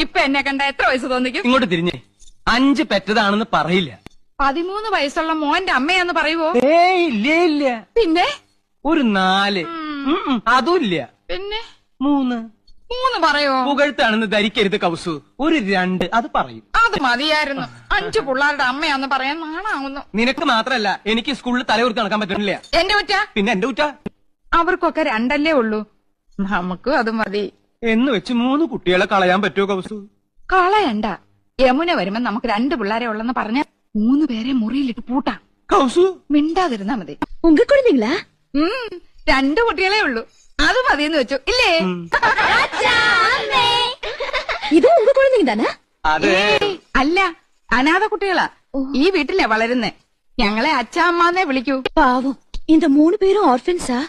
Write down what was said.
ഇപ്പൊ എന്നെ കണ്ട എത്ര വയസ്സ് തോന്നിക്കും? ഇങ്ങോട്ട് തിരിഞ്ഞേ, 5 പെറ്റതാണെന്ന് പറയില്ല. 13 വയസ്സുള്ള മോന്റെ അമ്മയാന്ന് പറയുവോ? ഏയ് ഇല്ല ഇല്ല. പിന്നെ ഒരു 4. അതും ഇല്ല. പിന്നെ 3 പറയോ? പുകഴ്ത്താണെന്ന് ധരിക്കരുത് കൗസു. ഒരു 2 അത് പറയും. അത് മതിയായിരുന്നു. 5 പിള്ളേരുടെ അമ്മയാന്ന് പറയാൻ നാണാവുന്നു. നിനക്ക് മാത്രല്ല, എനിക്ക് സ്കൂളിൽ തലകുറിച്ച് നടക്കാൻ പറ്റുന്നില്ല. എന്റെ കുറ്റ? പിന്നെ എന്റെ കുറ്റ. അവർക്കൊക്കെ 2 ഉള്ളൂ, നമുക്കും അത് മതി. എന്ന് വെച്ച് 3 കുട്ടികളെ കളയാൻ പറ്റുമോ കൗസു? കളയണ്ട. യമുന വരുമ്പോ നമുക്ക് 2 പിള്ളേരെ ഉള്ളെന്ന് പറഞ്ഞ 3 പേരെ മുറിയിലിട്ട് പൂട്ടാം. കൗസു മിണ്ടാതിരുന്നാ മതി. ഉങ്ക കുഴந்தைங்களா? 2 കുട്ടികളെ ഉള്ളൂ, അത് മതിയെന്ന് വെച്ചു ഇല്ലേ? ഇത് ഉങ്ക കുഴந்தைங்க தானே? അതെ. അല്ല, അനാഥ കുട്ടികളാ. ഈ വീട്ടിലെ വളരുന്നേ. ഞങ്ങളെ അച്ഛാമ്മന്നേ വിളിക്കൂ. பாவம், இந்த 3 பேரும் ஆர்ஃபன்ஸா?